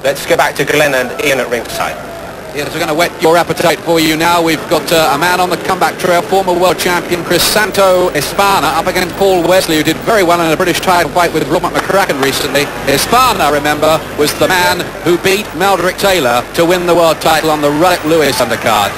let's go back to Glenn and Ian at ringside. Yes, we're going to whet your appetite for you now. We've got a man on the comeback trail, former world champion Crisanto Espana, up against Paul Wesley, who did very well in a British title fight with Robert McCracken recently. Espana, remember, was the man who beat Meldrick Taylor to win the world title on the Ruddock Lewis undercard.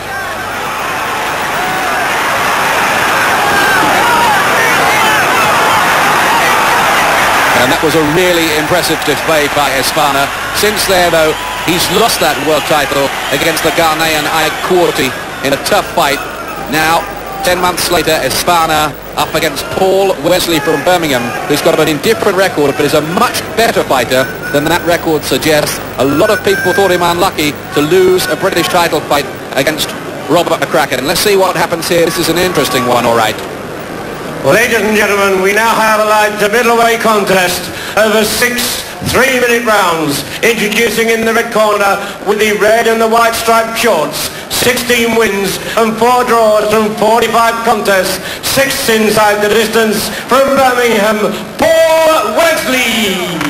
And that was a really impressive display by Espana. Since there, though, he's lost that world title against the Ghanaian Ike Quartey in a tough fight. Now, 10 months later, Espana up against Paul Wesley from Birmingham, who's got an indifferent record, but is a much better fighter than that record suggests. A lot of people thought him unlucky to lose a British title fight against Robert McCracken. Let's see what happens here. This is an interesting one, all right. Well, ladies and gentlemen, we now have a light middleweight contest over 6 3-minute rounds. Introducing in the red corner with the red and the white striped shorts, 16 wins and 4 draws from 45 contests, 6 inside the distance from Birmingham, Paul Wesley.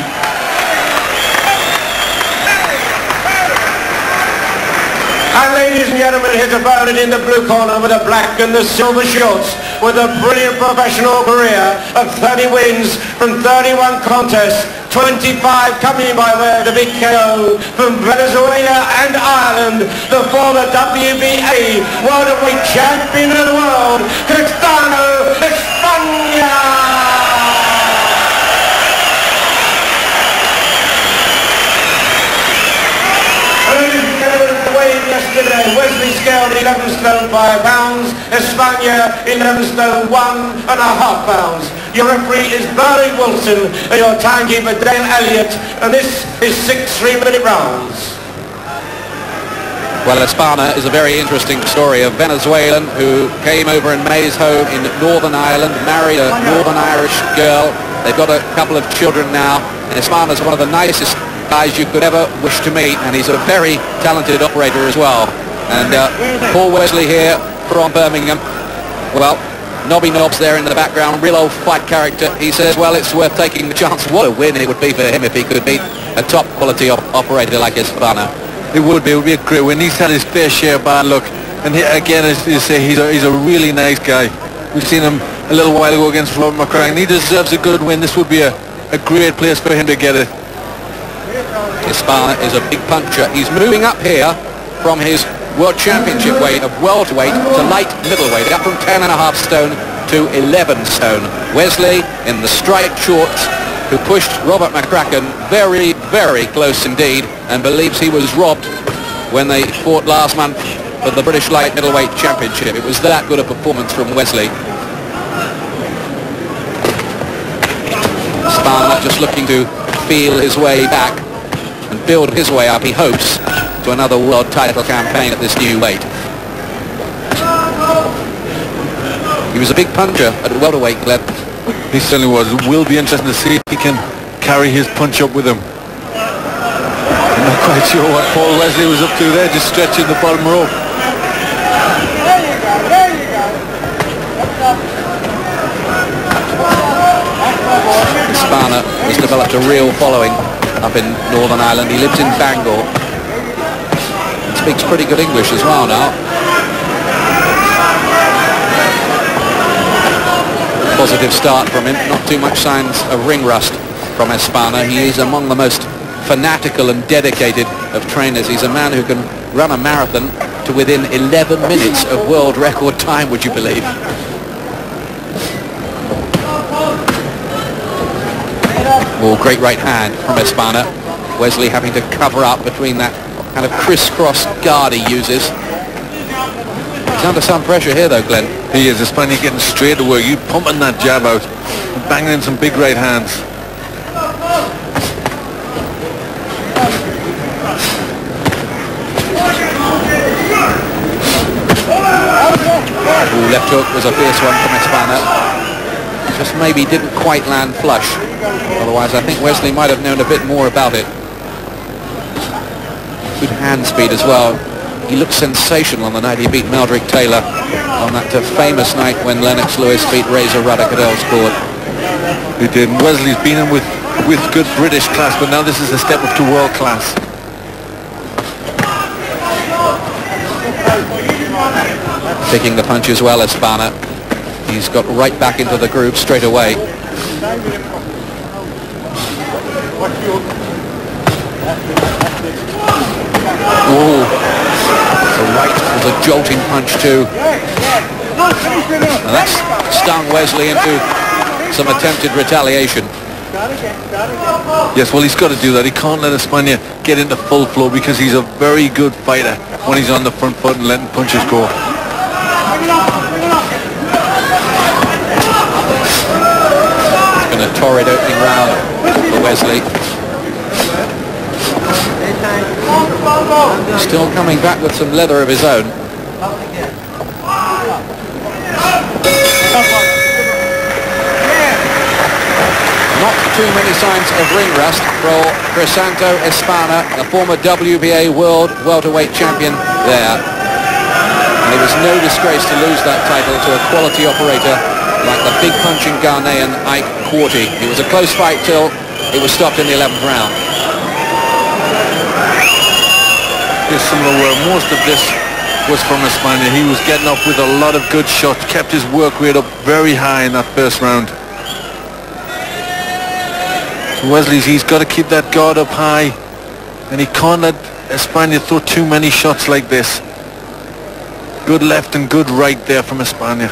And ladies and gentlemen, his opponent in the blue corner with the black and the silver shorts, with a brilliant professional career of 30 wins from 31 contests, 25 coming by way of the big KO from Venezuela and Ireland, the former WBA welterweight champion of the world, Crisanto Espana. Yesterday, Wesley scaled 11 stone 5 pounds, Espana 11 stone 1.5 pounds. Your referee is Barry Wilson and your timekeeper Dale Elliott, and this is 6 3-minute rounds. Well, Espana is a very interesting story. A Venezuelan who came over and made his home in Northern Ireland, married a Northern Irish girl. They've got a couple of children now, and Espana is one of the nicest guys you could ever wish to meet, and he's a very talented operator as well. And Paul Wesley here from Birmingham, well, Nobby Knobs there in the background, real old fight character. He says, well, it's worth taking the chance. What a win it would be for him if he could beat a top quality operator like Espana. It would be a great win. He's had his fair share of bad luck, and again, as you say, he's a really nice guy. We've seen him a little while ago against Robert McCracken. He deserves a good win. This would be a great place for him to get it. Espana is a big puncher. He's moving up here from his world championship weight of welterweight to light middleweight, up from 10.5 stone to 11 stone. Wesley in the striped shorts, who pushed Robert McCracken very, very close indeed, and believes he was robbed when they fought last month for the British light middleweight championship. It was that good a performance from Wesley. Espana just looking to feel his way back and build his way up, he hopes, to another world title campaign at this new weight. He was a big puncher at welterweight, Glenn. He certainly was. It will be interesting to see if he can carry his punch up with him. I'm not quite sure what Paul Wesley was up to there, just stretching the bottom rope. Espana has developed a real following up in Northern Ireland. He lives in Bangor. He speaks pretty good English as well now. Positive start from him. Not too much signs of ring rust from Espana. He is among the most fanatical and dedicated of trainers. He's a man who can run a marathon to within 11 minutes of world record time, would you believe? Oh, great right hand from Espana. Wesley having to cover up between that kind of crisscross guard he uses. He's under some pressure here though, Glenn. He is. Espana getting straight to work. You pumping that jab out and banging in some big right hands. Ooh, left hook was a fierce one from Espana. Just maybe didn't quite land flush. Otherwise, I think Wesley might have known a bit more about it. Good hand speed as well. He looked sensational on the night he beat Meldrick Taylor, on that famous night when Lennox Lewis beat Razor Ruddock at Earl's Court. He did. Wesley's been in with good British class, but now this is a step up to world class. Picking the punches well, Espana. He's got right back into the groove straight away. Oh, the right was a jolting punch too. Now that's stung Wesley into some attempted retaliation. Yes, well, he's got to do that. He can't let Espana get into full flow because he's a very good fighter when he's on the front foot and letting punches go. It's been a torrid opening round for Wesley. Still coming back with some leather of his own. Not too many signs of ring rust for Crisanto Espana, the former WBA World Welterweight Champion there. And it was no disgrace to lose that title to a quality operator like the big punching Ghanaian Ike Quartey. It was a close fight till it was stopped in the 11th round. Here's similar where most of this was from Espana. He was getting up with a lot of good shots, kept his work rate up very high in that first round. Wesley's, he's got to keep that guard up high, and he can't let Espana throw too many shots like this. Good left and good right there from Espana.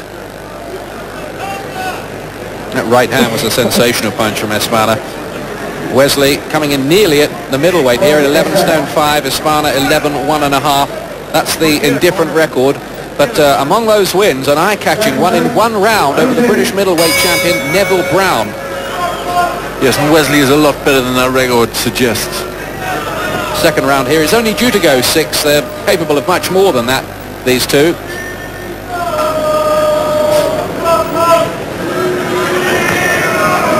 That right hand was a sensational punch from Espana. Wesley coming in nearly at the middleweight here at 11 stone 5, Espana 11-1.5. That's the indifferent record. But among those wins, an eye-catching one in one round over the British middleweight champion Neville Brown. Yes, and Wesley is a lot better than that record suggests. Second round here is only due to go 6. They're capable of much more than that, these two.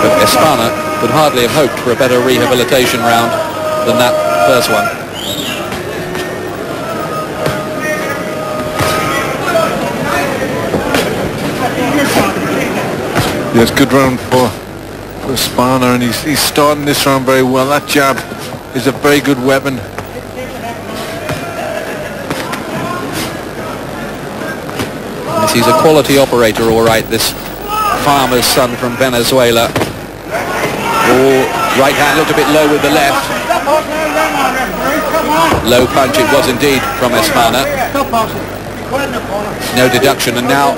But Espana could hardly have hoped for a better rehabilitation round than that first one. Yes, good round for Espana, and he's starting this round very well. That jab is a very good weapon. Yes, he's a quality operator, all right, this farmer's son from Venezuela. Oh, right hand looked a bit low with the left. Low punch it was indeed from Espana. No deduction, and now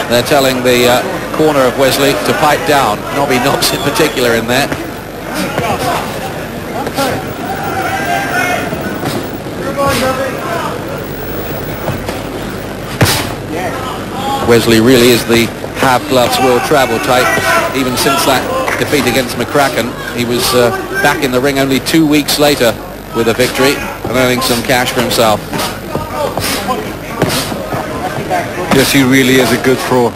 they're telling the corner of Wesley to pipe down. Nobby Knobs in particular in there. Wesley really is the half-gloves will travel type. Even since that defeat against McCracken, he was back in the ring only 2 weeks later with a victory and earning some cash for himself. Yes, he really is a good pro.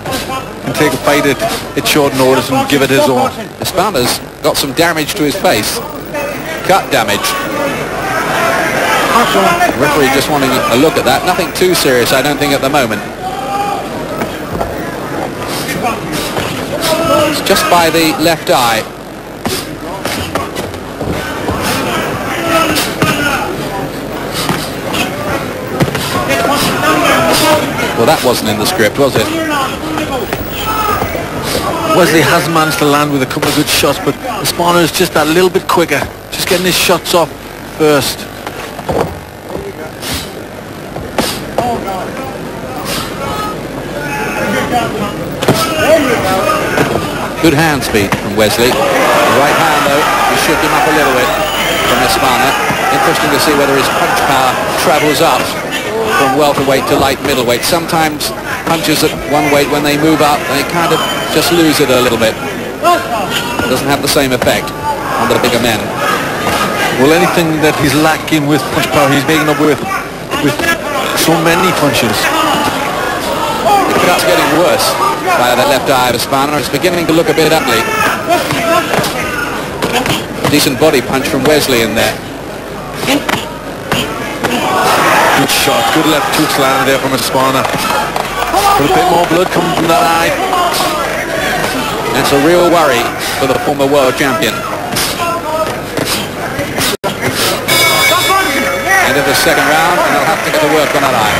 And take a fight at short notice and give it his all. Espana's got some damage to his face. Cut damage. The referee just wanting a look at that. Nothing too serious, I don't think, at the moment. It's just by the left eye. Well, that wasn't in the script, was it? Wesley has managed to land with a couple of good shots, but Espana is just that little bit quicker. Just getting his shots off first. Good hand speed from Wesley. The right hand, though, he shook him up a little bit from Espana. Interesting to see whether his punch power travels up from welterweight to light middleweight. Sometimes punches at one weight, when they move up, they kind of just lose it a little bit. It doesn't have the same effect on the bigger men. Well, anything that he's lacking with punch power, he's making up with so many punches. The cut's getting worse by that left eye of Espana. It's beginning to look a bit ugly. Decent body punch from Wesley in there. Good shot, good left hooks landed there from Espana. But a bit more blood coming from that eye. That's a real worry for the former world champion. End of the second round, and they'll have about to get to work on that eye.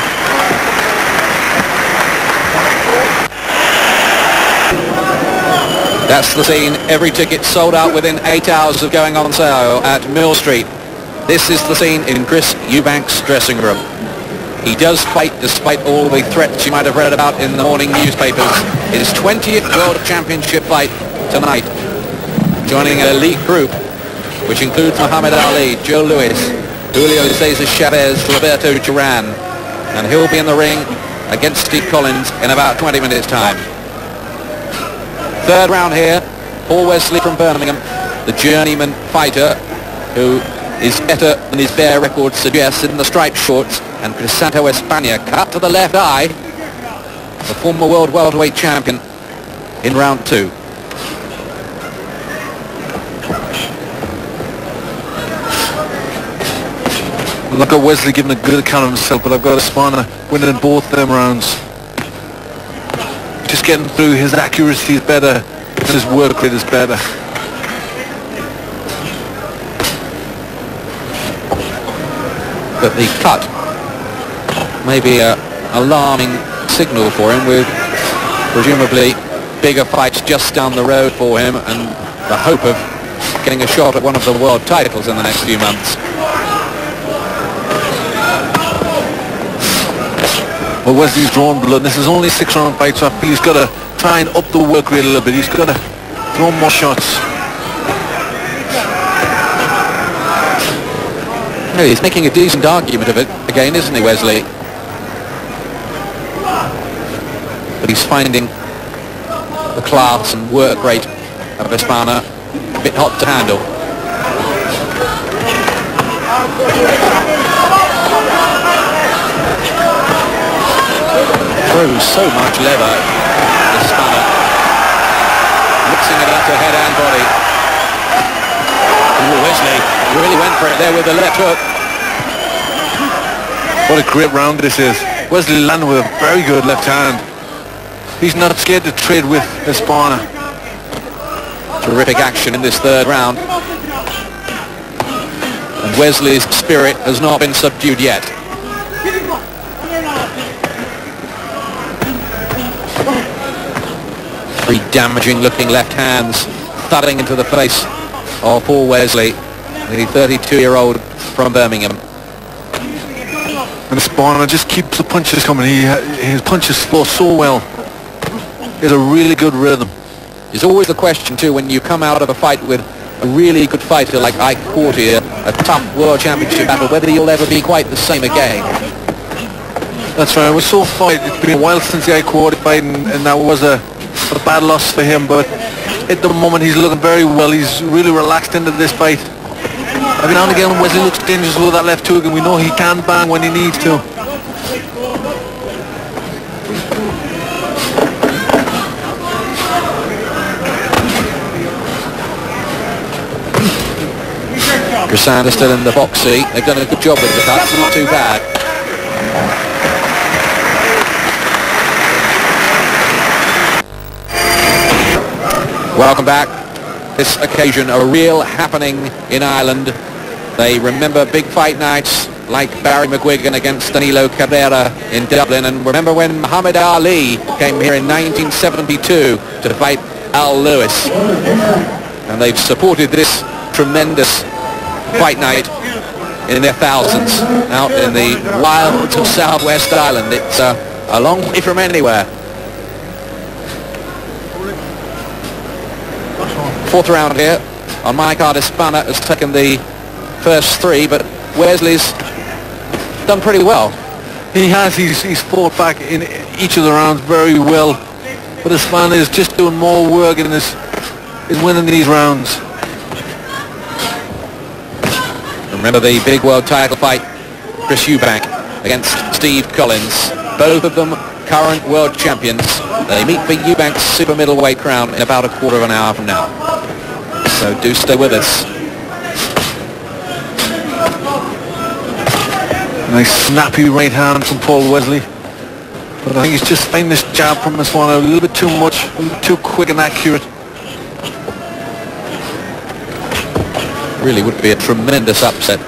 That's the scene. Every ticket sold out within 8 hours of going on sale at Millstreet. This is the scene in Chris Eubank's dressing room. He does fight despite all the threats you might have read about in the morning newspapers. His 20th World Championship fight tonight, joining an elite group which includes Muhammad Ali, Joe Louis, Julio Cesar Chavez, Roberto Duran, and he'll be in the ring against Steve Collins in about 20 minutes time. Third round here, Paul Wesley from Birmingham, the journeyman fighter who is better than his bare record suggests in the striped shorts, and Crisanto Espana, cut to the left eye, the former world welterweight champion in round 2. Look at Wesley giving a good account of himself, but I've got Espana winning both them rounds. Just getting through, his accuracy is better and his work rate is better. But the cut may be an alarming signal for him, with presumably bigger fights just down the road for him and the hope of getting a shot at one of the world titles in the next few months. Well, Wesley's drawn blood. This is only a 6-round fight, so I feel he's got to try and up the work rate a little bit. He's got to throw more shots. Yeah, he's making a decent argument of it again, isn't he, Wesley? But he's finding the class and work rate of Espana a bit hot to handle. Throws so much lever, Espana, mixing it up to head and body. Ooh, Wesley really went for it there with the left hook. What a great round this is. Wesley landed with a very good left hand. He's not scared to trade with Espana. Terrific action in this third round. And Wesley's spirit has not been subdued yet. Three damaging looking left hands thudding into the face of Paul Wesley, the 32-year-old from Birmingham. And Espana just keeps the punches coming. His punches flow so well. He has a really good rhythm. It's always the question too when you come out of a fight with a really good fighter like Ike Quartey, a tough world championship battle, whether you'll ever be quite the same again. That's right. It was so fight. It's been a while since the Ike Quartey fight, and that was a bad loss for him, but at the moment he's looking very well. He's really relaxed into this fight. Every now and again Wesley looks dangerous with that left hook, and we know he can bang when he needs to. Crisanto still in the box seat. They've done a good job with the cuts, not too bad. Welcome back. This occasion, a real happening in Ireland. They remember big fight nights like Barry McGuigan against Danilo Carrera in Dublin, and remember when Muhammad Ali came here in 1972 to fight Al Lewis. And they've supported this tremendous fight night in their thousands out in the wilds of Southwest Ireland. It's a long way from anywhere. Fourth round here. On my card, Espana has taken the first three, but Wesley's done pretty well. He has. He's fought back in each of the rounds very well, but Espana is just doing more work and is winning these rounds. Remember the big world title fight, Chris Eubank against Steve Collins. Both of them current world champions. They meet for Eubank's super middleweight crown in about a quarter of an hour from now. So do stay with us. Nice snappy right hand from Paul Wesley. But I think he's just finding this jab from Espana a little bit too much, a little bit too quick and accurate. Really would be a tremendous upset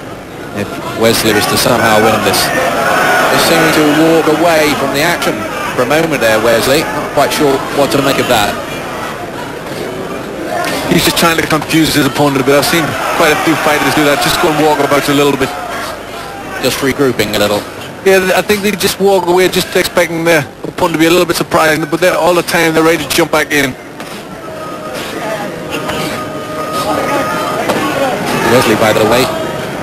if Wesley was to somehow win this. They seem to walk away from the action for a moment there, Wesley. Not quite sure what to make of that. He's just trying to confuse his opponent a bit. I've seen quite a few fighters do that. Just go and walk about a little bit. Just regrouping a little. Yeah, I think they just walk away just expecting their opponent to be a little bit surprised, but all the time they're ready to jump back in. Wesley, by the way,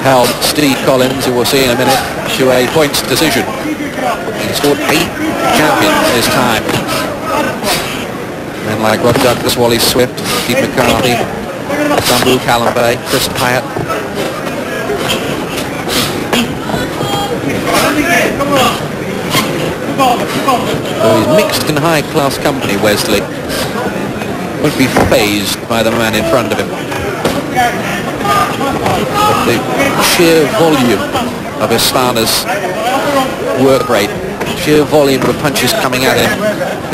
held Steve Collins, who we'll see in a minute, to a points decision. He's fought 8 champions this time. Men like Rod Douglas, Wally Swift, Steve McCarthy, Sambu Kalambe, Chris Hyatt. So he's mixed in high-class company, Wesley. Won't be fazed by the man in front of him. But the sheer volume of Espana's work rate, sheer volume of punches coming at him,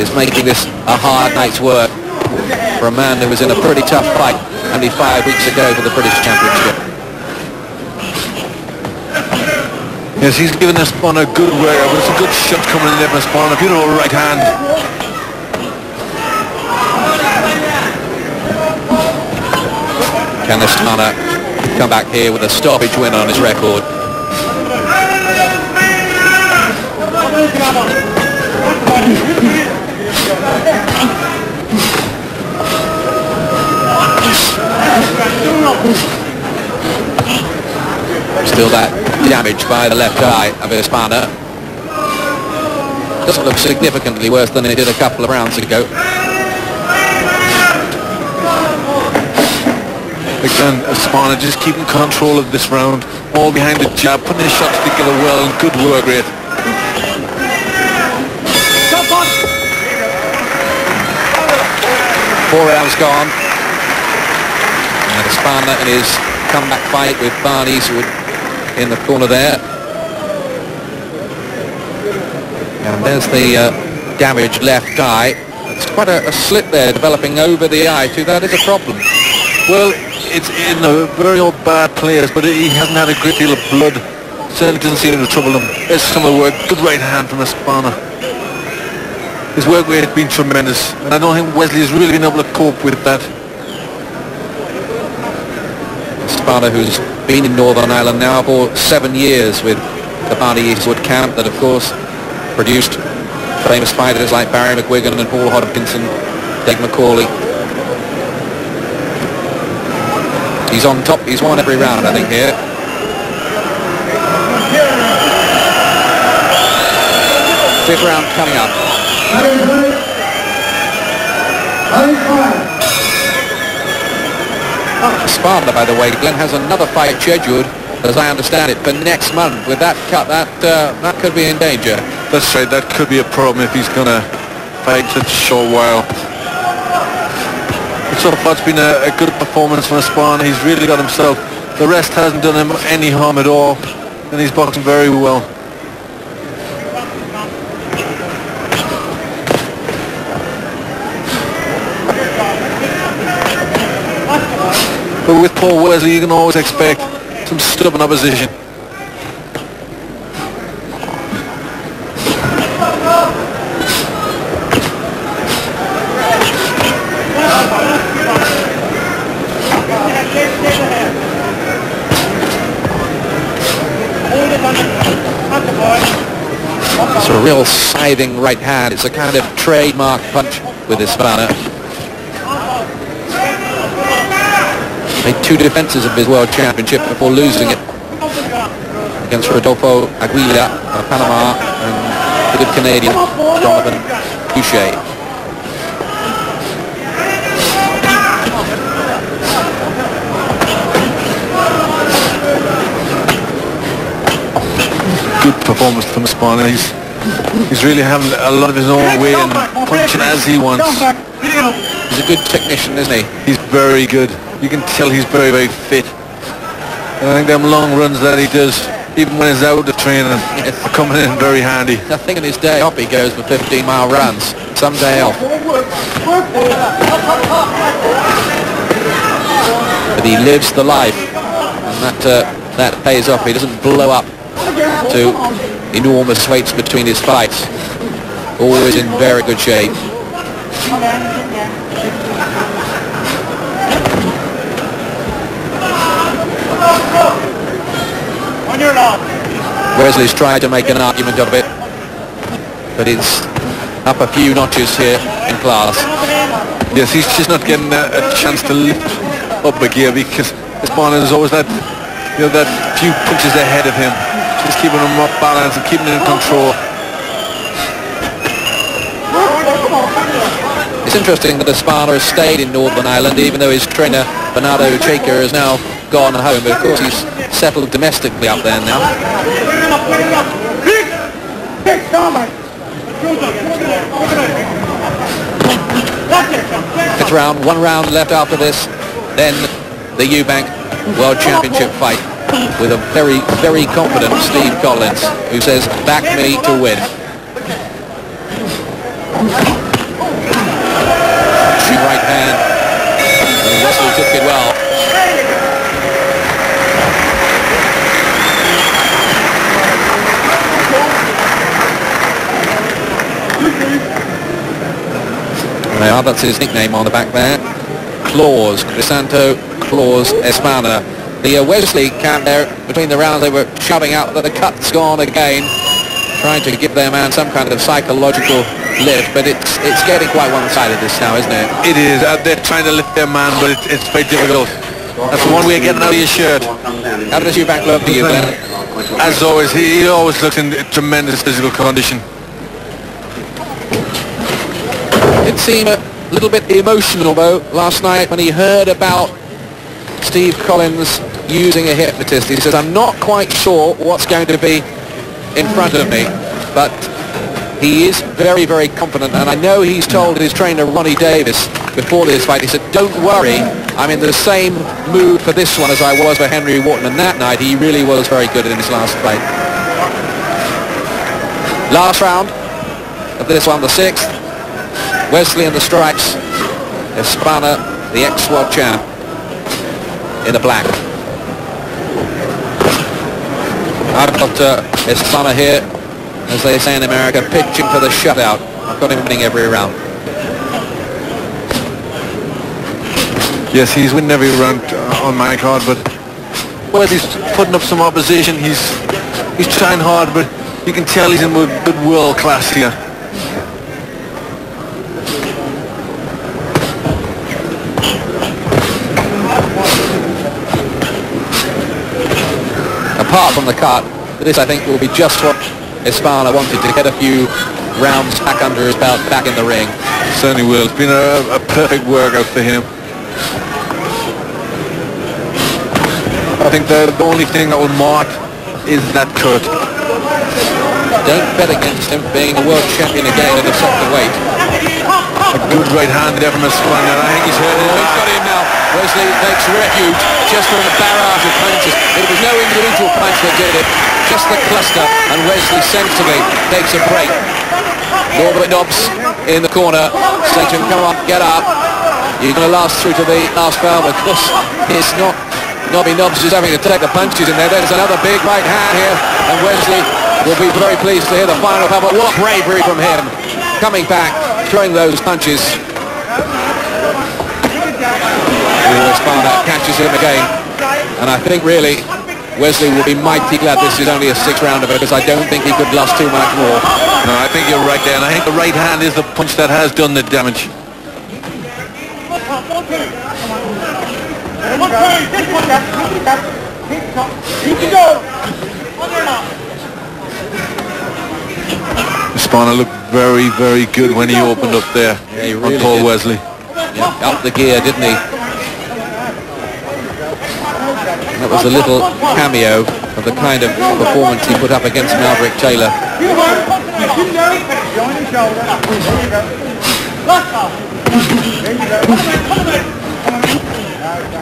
is making this a hard night's work for a man who was in a pretty tough fight only 5 weeks ago for the British Championship. Yes, he's given Espana a good workout, but it's a good shot coming in there from Espana. Beautiful right hand. Can Espana come back here with a stoppage win on his record? Still that damage by the left eye of Espana. Doesn't look significantly worse than it did a couple of rounds ago. Again, Espana just keeping control of this round, all behind the jab, putting his shots together well, and good work rate. 4 rounds gone. And Espana in his comeback fight with Barney in the corner there. And there's the damaged left eye. It's quite a slit there developing over the eye too. That is a problem. Well, it's in a very old bad place, but he hasn't had a great deal of blood. Certainly doesn't seem to trouble him. There's some of the work. Good right hand from Espana. His work rate has been tremendous, and I don't think Wesley has really been able to cope with that. Espana, who's been in Northern Ireland now for 7 years with the Barney Eastwood camp, that of course produced famous fighters like Barry McGuigan and Paul Hodgkinson, Dave McCauley. He's on top. He's won every round, I think, here. Fifth round coming up. Espana, by the way, Glenn, has another fight scheduled, as I understand it, for next month. With that cut, that could be in danger. That's right. That could be a problem if he's going to fight such a short while. So far, it's been a good performance from Espana. He's really got himself. The rest hasn't done him any harm at all, and he's boxing very well. But with Paul Wesley, you can always expect some stubborn opposition. It's a real scything right hand. It's a kind of trademark punch with Espana. Made 2 defenses of his world championship before losing it against Rodolfo Aguila of Panama and the good Canadian Jonathan Boucher. Good performance from Espana. He's really having a lot of his own way and punching as he wants. He's a good technician, isn't he? He's very good. You can tell he's very, very fit. And I think them long runs that he does, even when he's out of training, are coming in very handy. I think on his day off he goes for 15-mile runs. Some day off. But he lives the life. And that that pays off. He doesn't blow up to enormous weights between his fights. Always in very good shape. Wesley's tried to make an argument of it, but it's up a few notches here in class. Yes, he's just not getting a chance to lift up a gear because Espana is always that, you know, that few punches ahead of him, just keeping him off balance and keeping him in control. It's interesting that Espana has stayed in Northern Ireland, even though his trainer Bernardo Cheika has now gone home. But of course he's settled domestically up there now. It's one round left after this. Then the Eubank World Championship fight with a very, very confident Steve Collins, who says, back me to win. Right hand, and Wesley took it well. Now that's his nickname on the back there. Claws, Crisanto Claws Espana. The Wesley camp there between the rounds, they were shouting out that the cut's gone again, trying to give their man some kind of psychological lift, but it's getting quite one-sided this now, isn't it? It is. They're trying to lift their man, but it's very difficult. That's the one way of getting out of your shirt. How does Eubank look to you, Glenn? As always, he always looks in tremendous physical condition. It seemed a little bit emotional, though, last night when he heard about Steve Collins using a hypnotist. He says, I'm not quite sure what's going to be in front of me, but he is very, very confident, and I know he's told his trainer Ronnie Davis before this fight, he said, don't worry, I'm in the same mood for this one as I was for Henry Wharton, and that night he really was very good in his last fight. Last round of this one, the 6th. Wesley in the stripes, Espana, the ex-world champ, in the black. I've got Espana here, as they say in America, pitching for the shutout. I've got him winning every round. Yes, he's winning every round on my card, but Wesley's putting up some opposition. He's trying hard, but you can tell he's in good world class here. Apart from the cut, this I think will be just what Espana wanted, to get a few rounds back under his belt, back in the ring. Certainly will. It's been a perfect workout for him. I think the only thing that will mark is that cut. Don't bet against him being a world champion again in the second weight. A good right hand there from Espana. I think he's hurt it. He's got him now. Wesley takes refuge just from a barrage of punches. It was no individual punch that did it, just the cluster, and Wesley sensibly takes a break. Norbert Nobbs in the corner saying to him, come on, get up. You're going to last through to the last bell. Of course, it's not Nobby Nobbs just having to take the punches in there. There's another big right hand here, and Wesley will be very pleased to hear the final bell. But what bravery from him, coming back, throwing those punches. Espana catches him again, and I think really Wesley will be mighty glad this is only a 6th rounder, because I don't think he could last too much more. No, I think you're right there, and I think the right hand is the punch that has done the damage. Espana looked very, very good when he opened up there, yeah, he really on Paul did. Wesley. Yeah, up the gear, didn't he? That was a little cameo of the kind of performance he put up against Maverick Taylor.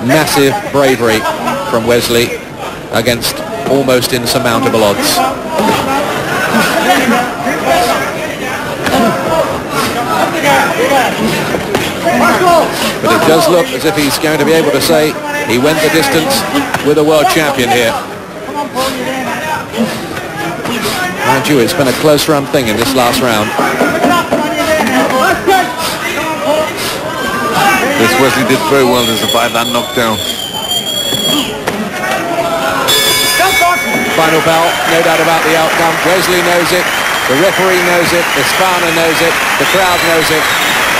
Massive bravery from Wesley against almost insurmountable odds. But it does look as if he's going to be able to say he went the distance with a world champion here. Mind you, it's been a close run thing in this last round. This Wesley did very well to survive that knockdown. Final bell, no doubt about the outcome. Wesley knows it, the referee knows it, Espana knows it, the crowd knows it.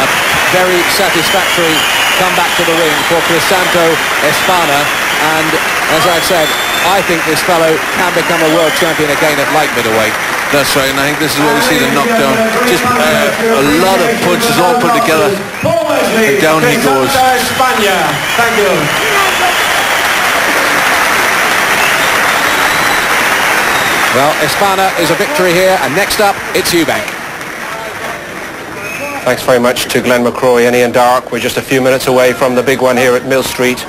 A very satisfactory comeback to the ring for Crisanto Espana, and as I've said, I think this fellow can become a world champion again at light middleweight. That's right, and I think this is where we see the knockdown. Just a lot of punches all put together, and down he goes. Thank you. Well, Espana is a victory here, and next up, it's Eubank. Thanks very much to Glenn McCrory and Ian Dark. We're just a few minutes away from the big one here at Millstreet.